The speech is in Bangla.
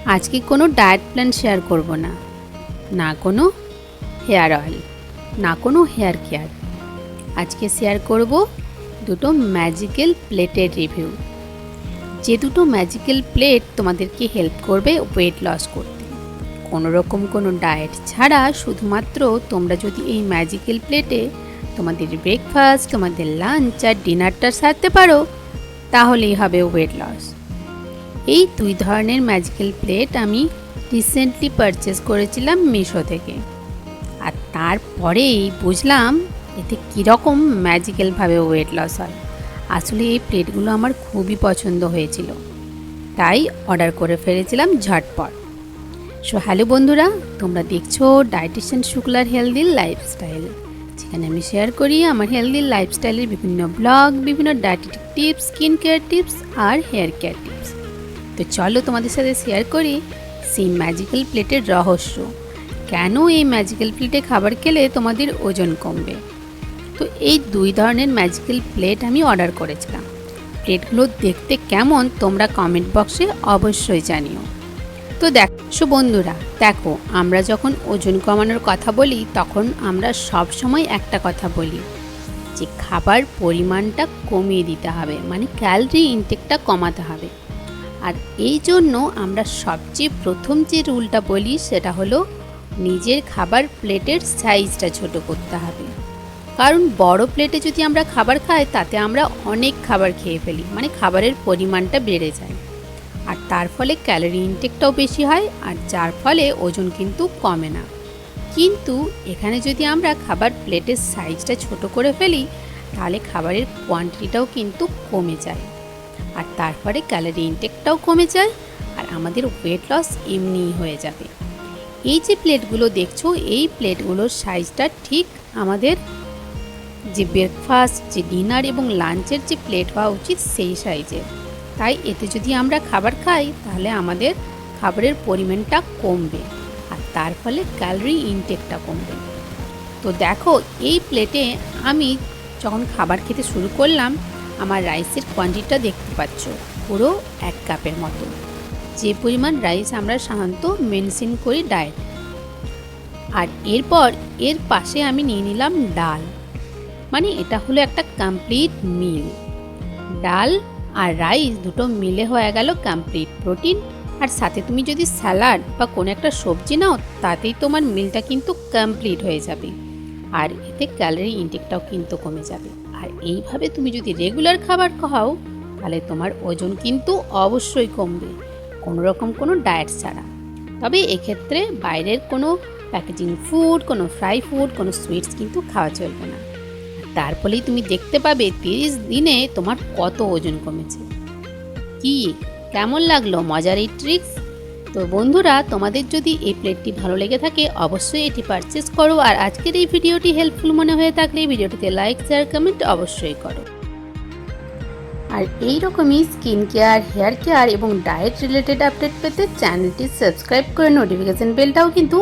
আজকে কোনো ডায়েট প্ল্যান শেয়ার করব না, না কোনো হেয়ার অয়েল, না কোনো হেয়ার কেয়ার। আজকে শেয়ার করব দুটো ম্যাজিক্যাল প্লেটের রিভিউ। যে দুটো ম্যাজিক্যাল প্লেট তোমাদেরকে হেল্প করবে ওয়েট লস করতে। কোনো রকম কোনো ডায়েট ছাড়া শুধুমাত্র তোমরা যদি এই ম্যাজিক্যাল প্লেটে তোমাদের ব্রেকফাস্ট, তোমাদের লাঞ্চ আর ডিনারটা সারতে পারো, তাহলেই হবে ওয়েট লস। এই দুই ধরনের ম্যাজিক্যাল প্লেট আমি রিসেন্টলি পারচেস করেছিলাম মিশো থেকে। আর তারপরেই বুঝলাম এতে কীরকম ম্যাজিক্যালভাবে ওয়েট লস হয়। আসলে এই প্লেটগুলো আমার খুবই পছন্দ হয়েছিল, তাই অর্ডার করে ফেলেছিলাম ঝটপট। সো হ্যালো বন্ধুরা, তোমরা দেখছো ডায়েটিশিয়ান শুক্লার হেলদি লাইফস্টাইল, যেখানে আমি শেয়ার করি আমার হেলদি লাইফস্টাইলের বিভিন্ন ব্লগ, বিভিন্ন ডায়েটিক টিপস, স্কিন কেয়ার টিপস আর হেয়ার কেয়ার টিপস। তো চলো তোমাদের সাথে শেয়ার করি সেই ম্যাজিক্যাল প্লেটের রহস্য। কেন এই ম্যাজিক্যাল প্লেটে খাবার খেলে তোমাদের ওজন কমবে। তো এই দুই ধরনের ম্যাজিক্যাল প্লেট আমি অর্ডার করেছিলাম। প্লেটগুলো দেখতে কেমন তোমরা কমেন্ট বক্সে অবশ্যই জানিও। তো দেখো বন্ধুরা, দেখো আমরা যখন ওজন কমানোর কথা বলি তখন আমরা সব সময় একটা কথা বলি যে খাবার পরিমাণটা কমিয়ে দিতে হবে, মানে ক্যালোরি ইনটেকটা কমাতে হবে। আর এই জন্য আমরা সবচেয়ে প্রথম যে রুলটা বলি সেটা হলো নিজের খাবার প্লেটের সাইজটা ছোট করতে হবে। কারণ বড় প্লেটে যদি আমরা খাবার খাই তাতে আমরা অনেক খাবার খেয়ে ফেলি, মানে খাবারের পরিমাণটা বেড়ে যায়, আর তার ফলে ক্যালোরি ইনটেকটাও বেশি হয়, আর যার ফলে ওজন কিন্তু কমে না। কিন্তু এখানে যদি আমরা খাবার প্লেটের সাইজটা ছোট করে ফেলি তাহলে খাবারের কোয়ান্টিটিটাও কিন্তু কমে যায়, আর তারপরে ক্যালোরি ইনটেকটাও কমে যায়, আর আমাদের ওয়েট লস এমনিই হয়ে যাবে। এই যে প্লেটগুলো দেখছো, এই প্লেটগুলোর সাইজটা ঠিক আমাদের যে ব্রেকফাস্ট, যে ডিনার এবং লাঞ্চের যে প্লেট হওয়া উচিত সেই সাইজের। তাই এতে যদি আমরা খাবার খাই তাহলে আমাদের খাবারের পরিমাণটা কমবে, আর তার ফলে ক্যালোরি ইনটেকটা কমবে। তো দেখো এই প্লেটে আমি যখন খাবার খেতে শুরু করলাম, আমার রাইসের কোয়ান্টিটিটা দেখতে পাচ্ছ পুরো 1 কাপের মতো, যে পরিমাণ রাইস আমরা সাধারণত মেনটেন করি ডায়েট। আর এরপর এর পাশে আমি নিয়ে নিলাম ডাল, মানে এটা হলো একটা কমপ্লিট মিল। ডাল আর রাইস দুটো মিলে হয়ে গেল কমপ্লিট প্রোটিন। আর সাথে তুমি যদি স্যালাড বা কোনো একটা সবজি নাও তাতেই তোমার মিলটা কিন্তু কমপ্লিট হয়ে যাবে, আর এতে ক্যালোরি ইনটেকটাও কিন্তু কমে যাবে। আর এইভাবে তুমি যদি রেগুলার খাবার খাও তাহলে তোমার ওজন কিন্তু অবশ্যই কমবে, কোনো রকম কোনো ডায়েট ছাড়া। তবে এক্ষেত্রে বাইরের কোনো প্যাকেজিং ফুড, কোনো ফ্রাই ফুড, কোনো সুইটস কিন্তু খাওয়া চলবে না। তার ফলেই তুমি দেখতে পাবে 30 দিনে তোমার কত ওজন কমেছে। কি কেমন লাগলো মজার এই ট্রিক্স? তো বন্ধুরা, তোমাদের যদি এই প্লেটটি ভালো লেগে থাকে অবশ্যই এটি পারচেস করো। আর আজকের এই ভিডিওটি হেল্পফুল মনে হয়ে থাকলে ভিডিওটিতে লাইক, শেয়ার, কমেন্ট অবশ্যই করো। আর এই রকমই স্কিন কেয়ার, হেয়ার কেয়ার এবং ডায়েট রিলেটেড আপডেট পেতে চ্যানেলটি সাবস্ক্রাইব করে নোটিফিকেশন বেলটাও কিন্তু